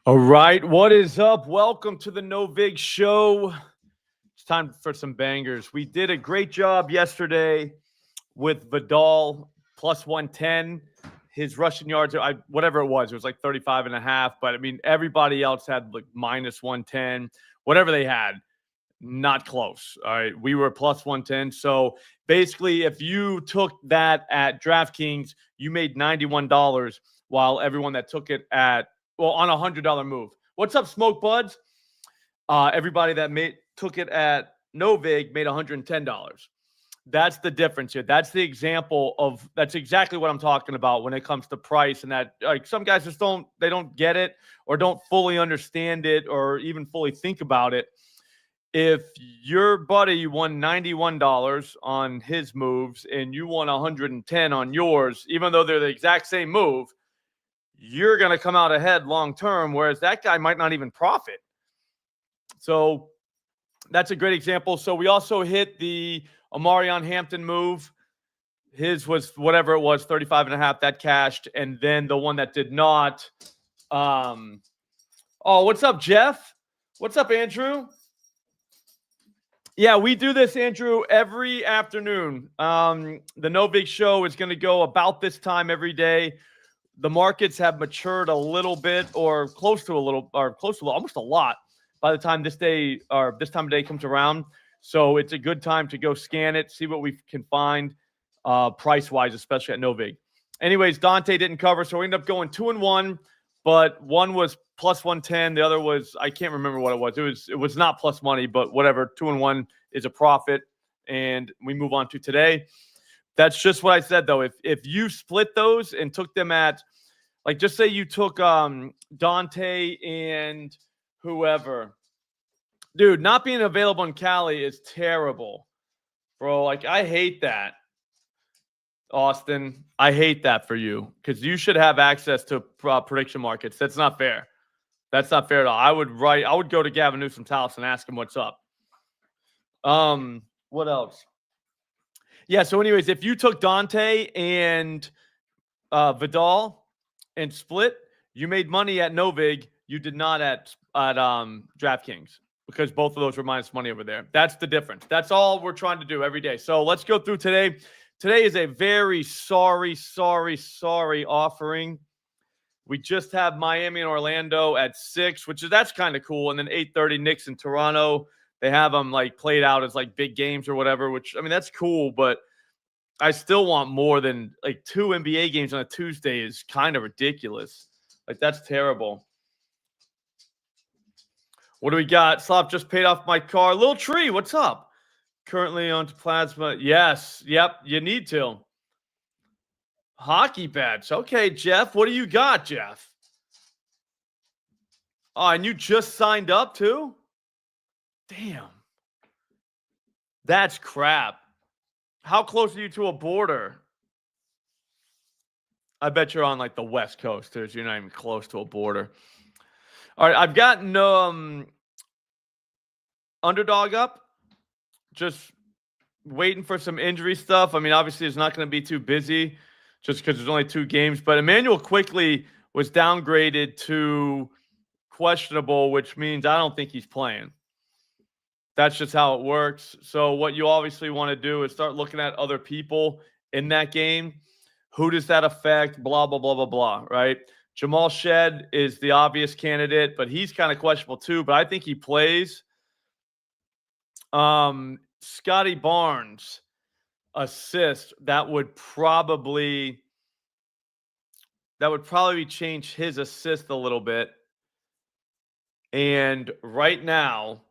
All right, what is up? Welcome to the NoVig show. It's time for some bangers. We did a great job yesterday with Vidal plus 110. His rushing yards, whatever it was like 35 and a half. But I mean, everybody else had like minus 110, whatever they had, not close. All right, we were plus 110. So basically, if you took that at DraftKings, you made $91, while everyone that took it on a $100 move. What's up, Smoke Buds? Everybody that took it at NoVig made $110. That's the difference here. That's the example of that's exactly what I'm talking about when it comes to price, and that like some guys just don't get it or don't fully understand it or even fully think about it. If your buddy won $91 on his moves and you won 110 on yours, even though they're the exact same move, you're going to come out ahead long term, whereas that guy might not even profit. So that's a great example. So we also hit the Omarion Hampton move. His was whatever it was, 35 and a half. That cashed. And then the one that did not. What's up, Jeff? What's up, Andrew? Yeah, we do this, Andrew, every afternoon. The NoVig show is going to go about this time every day. The markets have matured a little bit, or close to almost a lot by the time this time of day comes around. So it's a good time to go scan it, see what we can find price-wise, especially at NoVig. Anyways, Dante didn't cover, so we ended up going 2-1, but one was plus 110. The other was, I can't remember what it was. It was not plus money, but whatever. 2-1 is a profit, and we move on to today. That's just what I said, though. If you split those and took them at, like, just say you took Dante and whoever. Dude, not being available in Cali is terrible, bro. Like, I hate that. Austin, I hate that for you because you should have access to prediction markets. That's not fair. That's not fair at all. I would go to Gavin Newsom's house and ask him what's up. What else? Yeah, so anyways, if you took Dante and Vidal and split, you made money at NoVig. You did not at DraftKings because both of those were minus money over there. That's the difference. That's all we're trying to do every day. So let's go through today. Today is a very sorry offering. We just have Miami and Orlando at 6, that's kind of cool. And then 8:30 Knicks and Toronto. They have them like played out as like big games or whatever, which I mean that's cool, but I still want more than like 2 NBA games on a Tuesday is kind of ridiculous. Like that's terrible. What do we got? Slop just paid off my car. Little Tree, what's up? Currently on plasma. Yes. Yep. You need to. Hockey bets. Okay, Jeff. What do you got, Jeff? Oh, and you just signed up too? Damn. That's crap. How close are you to a border? I bet you're on like the West Coast, too. So you're not even close to a border. All right, I've got underdog up. Just waiting for some injury stuff. I mean, obviously, it's not going to be too busy just because there's only 2 games. But Emmanuel quickly was downgraded to questionable, which means I don't think he's playing. That's just how it works. So what you obviously want to do is start looking at other people in that game. Who does that affect? Blah, blah, blah, blah, blah, right? Jamal Shed is the obvious candidate, but he's kind of questionable too, but I think he plays. Scotty Barnes assist, that would probably change his assist a little bit. And right now,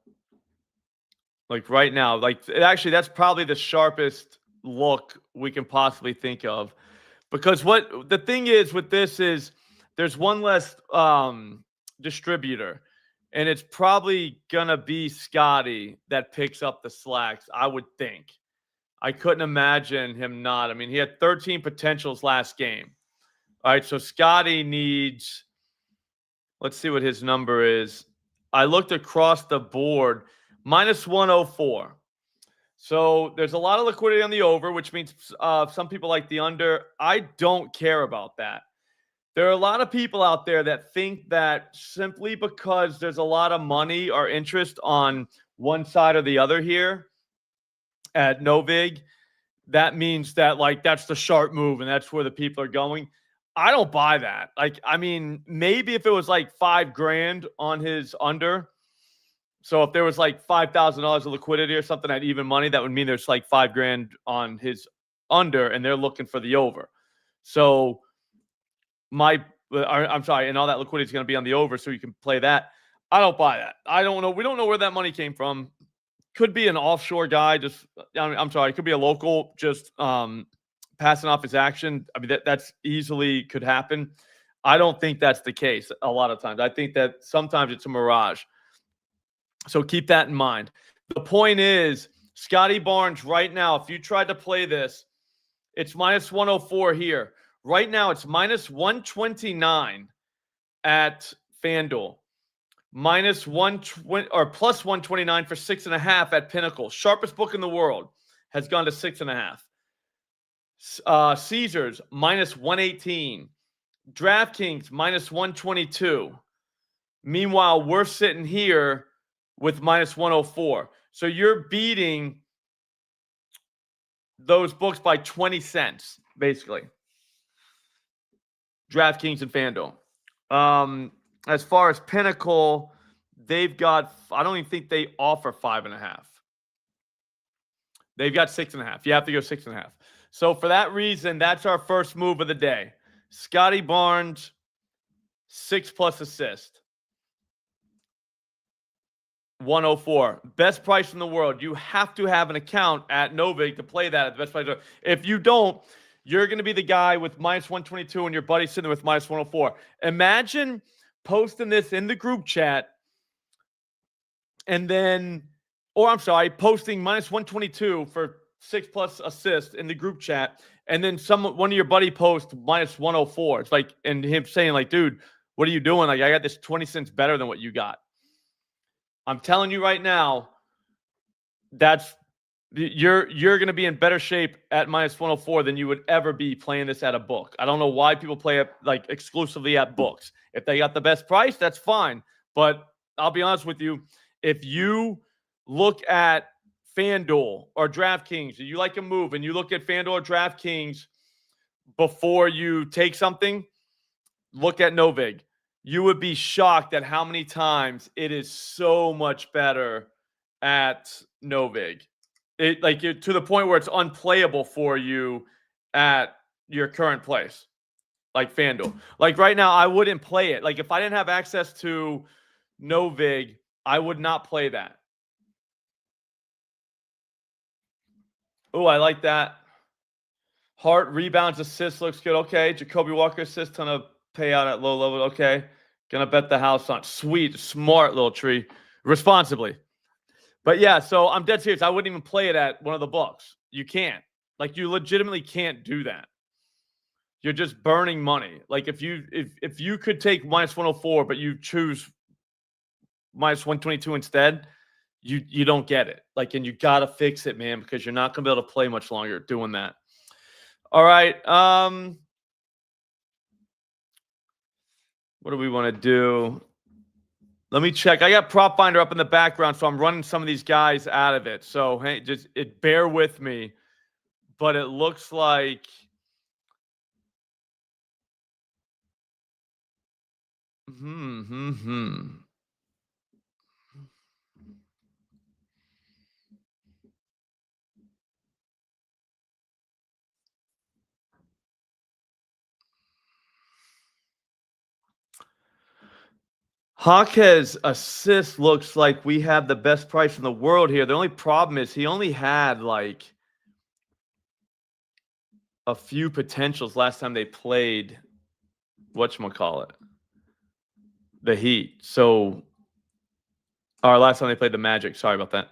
actually, that's probably the sharpest look we can possibly think of. Because what the thing is with this is there's one less distributor. And it's probably going to be Scotty that picks up the slacks, I would think. I couldn't imagine him not. I mean, he had 13 potentials last game. All right, so Scotty needs, let's see what his number is. I looked across the board, minus 104. So there's a lot of liquidity on the over, which means some people like the under. I don't care about that. There are a lot of people out there that think that simply because there's a lot of money or interest on one side or the other here at NoVig, that means that like that's the sharp move and that's where the people are going. I don't buy that. Like, I mean, maybe if it was like $5,000 on his under. So if there was like $5,000 of liquidity or something at even money, that would mean there's like $5,000 on his under and they're looking for the over. So I'm sorry, and all that liquidity is going to be on the over, so you can play that. I don't buy that. I don't know. We don't know where that money came from. Could be an offshore guy. I'm sorry. It could be a local just passing off his action. I mean, that's easily could happen. I don't think that's the case a lot of times. I think that sometimes it's a mirage. So keep that in mind. The point is, Scotty Barnes right now, if you tried to play this, it's minus 104 here. Right now, it's minus 129 at FanDuel. Minus 120 or plus 129 for 6.5 at Pinnacle. Sharpest book in the world has gone to 6.5. Caesars minus 118. DraftKings minus 122. Meanwhile, we're sitting here with minus 104. So you're beating those books by 20 cents, basically. DraftKings and FanDuel. As far as Pinnacle, they've got, I don't even think they offer 5.5. They've got 6.5. You have to go 6.5. So for that reason, that's our first move of the day. Scotty Barnes, 6+ assist. 104. Best price in the world. You have to have an account at NoVig to play that at the best price. If you don't, you're going to be the guy with minus 122 and your buddy sitting there with minus 104. Imagine posting this in the group chat and then, or I'm sorry, posting minus 122 for 6+ assists in the group chat, and then one of your buddy posts minus 104. It's like, and him saying like, dude, what are you doing? Like, I got this 20 cents better than what you got. I'm telling you right now, you're going to be in better shape at minus 104 than you would ever be playing this at a book. I don't know why people play it like exclusively at books. If they got the best price, that's fine. But I'll be honest with you, if you look at FanDuel or DraftKings, and you like a move, and you look at FanDuel or DraftKings before you take something, look at NoVig. You would be shocked at how many times it is so much better at NoVig. To the point where it's unplayable for you at your current place, like FanDuel. Like right now, I wouldn't play it. Like if I didn't have access to NoVig, I would not play that. Oh, I like that. Hart rebounds, assist looks good. Okay, Jacoby Walker assist, ton of payout at low level. Okay, gonna bet the house on. Sweet, smart little tree. Responsibly. But yeah, so I'm dead serious. I wouldn't even play it at one of the books. You can't. Like, you legitimately can't do that. You're just burning money. Like, if you could take minus 104, but you choose minus 122 instead, you don't get it. Like, and you gotta fix it, man, because you're not gonna be able to play much longer doing that. All right. What do we want to do? Let me check. I got Prop Finder up in the background, so I'm running some of these guys out of it. So hey, just bear with me. But it looks like Jaquez assist looks like we have the best price in the world here. The only problem is he only had like a few potentials last time they played whatchamacallit, the Heat. So, or last time they played the Magic. Sorry about that.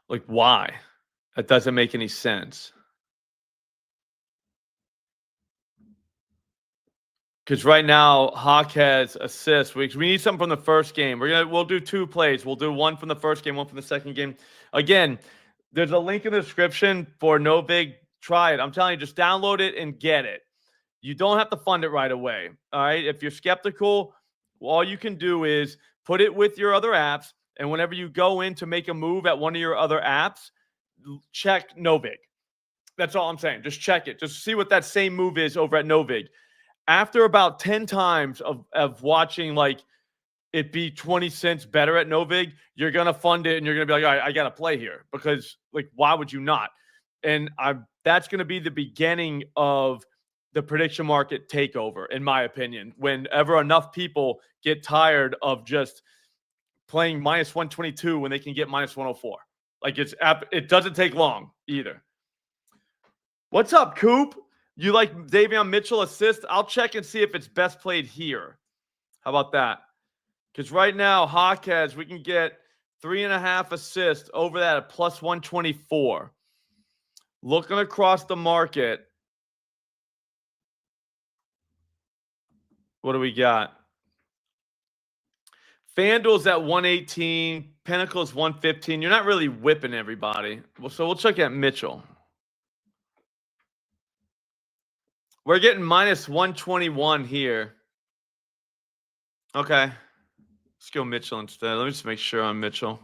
Like, why? That doesn't make any sense. Because right now, Hawk has assists. We need something from the first game. We'll do 2 plays. We'll do one from the first game, one from the second game. Again, there's a link in the description for NoVig. Try it. I'm telling you, just download it and get it. You don't have to fund it right away. All right. If you're skeptical, all you can do is put it with your other apps. And whenever you go in to make a move at one of your other apps, check NoVig. That's all I'm saying. Just check it. Just see what that same move is over at NoVig. After about 10 times of watching like it be 20 cents better at NoVig, you're going to fund it and you're going to be like, all right, I got to play here because like, why would you not? And that's going to be the beginning of the prediction market takeover, in my opinion, whenever enough people get tired of just playing minus 122 when they can get minus 104. Like it doesn't take long either. What's up, Coop? You like Davion Mitchell assist? I'll check and see if it's best played here. How about that? Because right now, Hawkheads, we can get 3.5 assists over that at plus 124. Looking across the market, what do we got? FanDuel's at 118. Pinnacle's 115. You're not really whipping everybody. So we'll check out Mitchell. We're getting minus 121 here. Okay. Let's go Mitchell instead. Let me just make sure on Mitchell.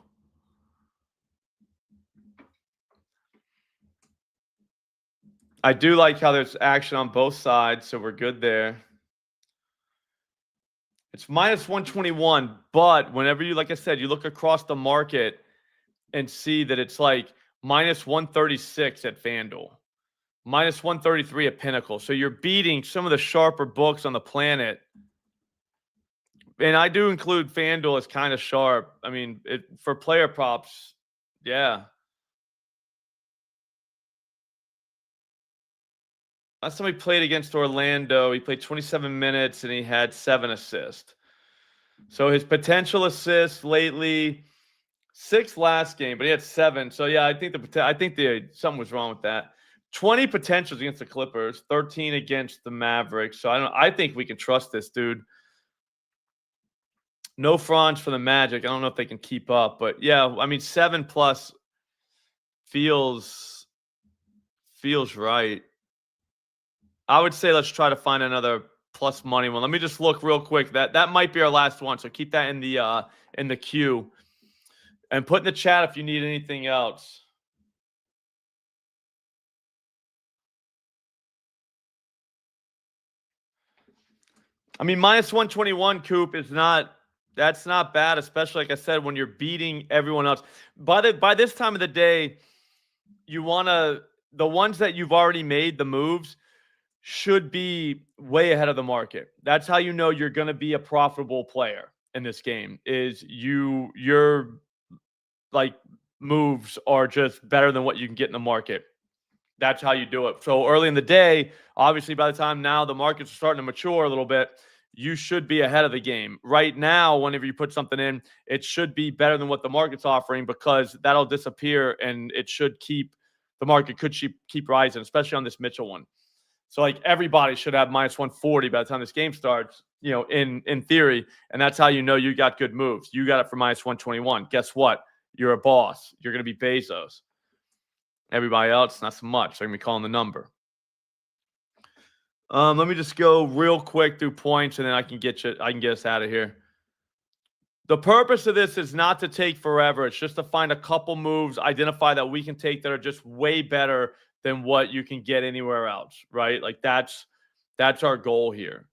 I do like how there's action on both sides, so we're good there. It's minus 121, but whenever you, like I said, you look across the market and see that it's like minus 136 at FanDuel, minus 133 at Pinnacle. So you're beating some of the sharper books on the planet. And I do include FanDuel as kind of sharp. I mean, for player props, yeah. Last time he played against Orlando, he played 27 minutes and he had 7 assists. So his potential assists lately, 6 last game, but he had 7. So yeah, I think something was wrong with that. 20 potentials against the Clippers, 13 against the Mavericks. So I think we can trust this dude. No Franz for the Magic. I don't know if they can keep up, but yeah, I mean 7 plus feels right. I would say let's try to find another plus money one. Let me just look real quick. That might be our last one. So keep that in the queue. And put in the chat if you need anything else. I mean, minus 121, Coop, that's not bad, especially like I said, when you're beating everyone else. By this time of the day, the ones that you've already made the moves should be way ahead of the market. That's how you know you're going to be a profitable player in this game. Is your like moves are just better than what you can get in the market. That's how you do it. So early in the day, obviously by the time now the markets are starting to mature a little bit, you should be ahead of the game. Right now, whenever you put something in, it should be better than what the market's offering because that'll disappear and the market could keep rising, especially on this Mitchell one. So like everybody should have minus 140 by the time this game starts, in theory. And that's how you know you got good moves. You got it for minus 121. Guess what? You're a boss. You're going to be Bezos. Everybody else, not so much. They're going to be calling the number. Let me just go real quick through points, and then I can get us out of here. The purpose of this is not to take forever. It's just to find a couple moves, identify that we can take that are just way better than what you can get anywhere else, right? Like that's our goal here.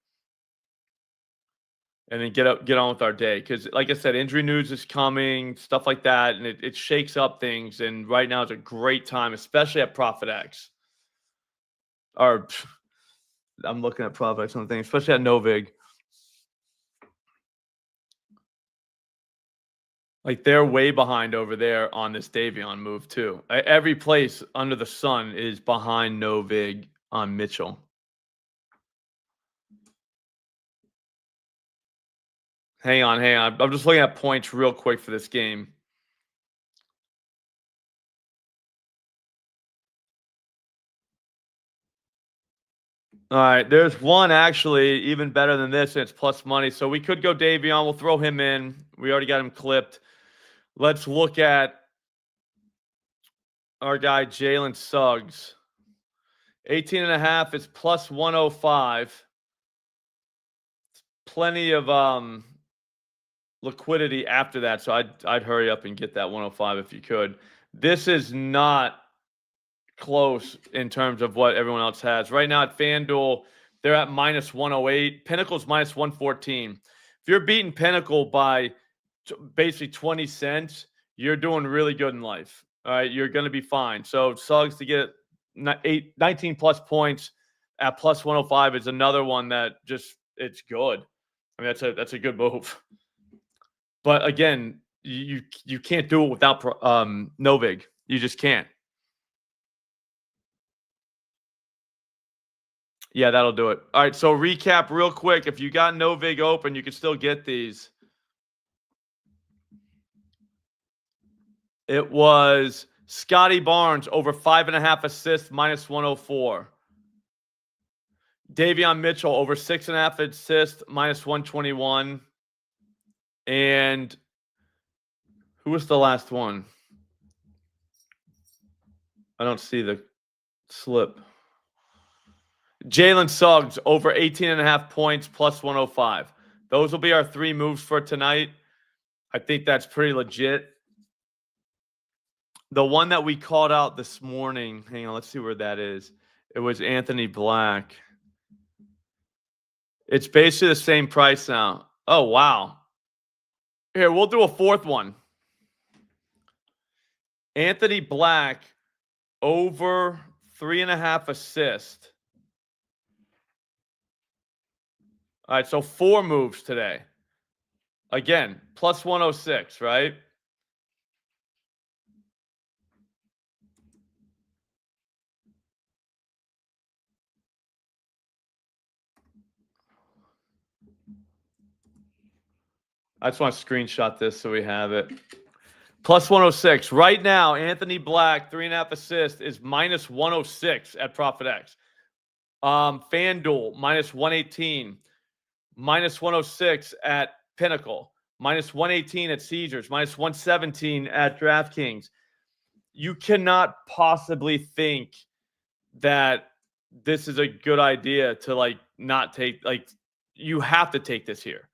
And then get on with our day. Because like I said, injury news is coming, stuff like that, and it shakes up things. And right now is a great time, especially at ProfitX. I'm looking at ProfitX on the thing, especially at NoVig. Like they're way behind over there on this Davion move too. Every place under the sun is behind NoVig on Mitchell. Hang on. I'm just looking at points real quick for this game. All right, there's one actually even better than this, and it's plus money. So we could go Davion. We'll throw him in. We already got him clipped. Let's look at our guy Jalen Suggs. 18.5 is plus 105. Plenty of liquidity after that, so I'd hurry up and get that 105 if you could. This is not close in terms of what everyone else has. Right now at FanDuel, they're at minus 108. Pinnacle's minus 114. If you're beating Pinnacle by basically 20 cents, you're doing really good in life. All right, you're going to be fine. So Suggs to get 19 plus points at plus 105 is another one that just it's good. I mean, that's a good move. But again, you can't do it without NoVig. You just can't. Yeah, that'll do it. All right, so recap real quick. If you got NoVig open, you can still get these. It was Scotty Barnes over 5.5 assists, minus 104. Davion Mitchell over 6.5 assists, minus 121. And who was the last one? I don't see the slip. Jalen Suggs over 18.5 points, plus 105. Those will be our 3 moves for tonight. I think that's pretty legit. The one that we called out this morning, hang on, let's see where that is. It was Anthony Black. It's basically the same price now. Oh, wow. Here, we'll do a 4th one. Anthony Black over 3.5 assists. All right, so 4 moves today. Again, plus 106, right? I just want to screenshot this so we have it. Plus 106. Right now, Anthony Black, 3.5 assists, is minus 106 at ProfitX. FanDuel, minus 118. Minus 106 at Pinnacle. Minus 118 at Caesars. Minus 117 at DraftKings. You cannot possibly think that this is a good idea to, not take, you have to take this here.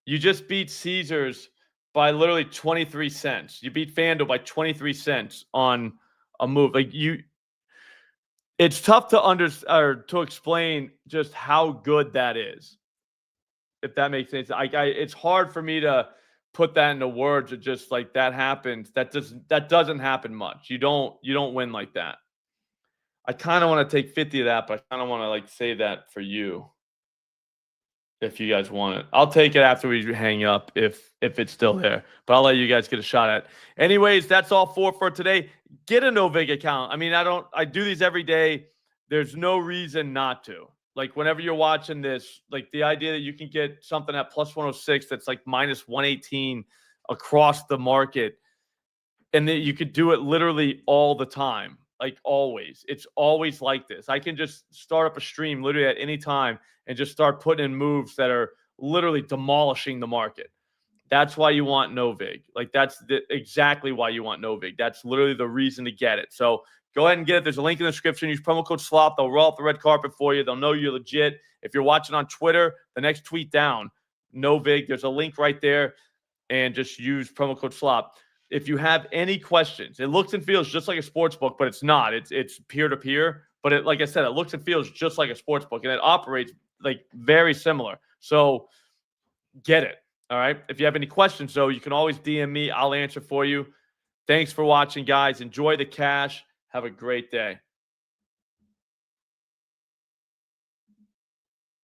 You just beat Caesars by literally 23 cents. You beat FanDuel by 23 cents on a move. It's tough to explain just how good that is. If that makes sense. It's hard for me to put that into words. Of just like that happens. That doesn't happen much. You don't win like that. I kind of want to take 50 of that, but I kind of want to save that for you. If you guys want it, I'll take it after we hang up if it's still there. But I'll let you guys get a shot at it. Anyways, that's all for today. Get a NoVig account. I mean, I do these every day. There's no reason not to. Whenever you're watching this, the idea that you can get something at plus 106 that's minus 118 across the market, and that you could do it literally all the time. Always. It's always like this. I can just start up a stream literally at any time and just start putting in moves that are literally demolishing the market. That's why you want NoVig. That's exactly why you want NoVig. That's literally the reason to get it. So go ahead and get it. There's a link in the description. Use promo code SLOP. They'll roll out the red carpet for you. They'll know you're legit. If you're watching on Twitter, the next tweet down, NoVig. There's a link right there. And just use promo code SLOP. If you have any questions, it looks and feels just like a sports book, but it's not. It's peer-to-peer. But like I said, it looks and feels just like a sports book, and it operates very similar. So get it. All right. If you have any questions, though, you can always DM me. I'll answer for you. Thanks for watching, guys. Enjoy the cash. Have a great day.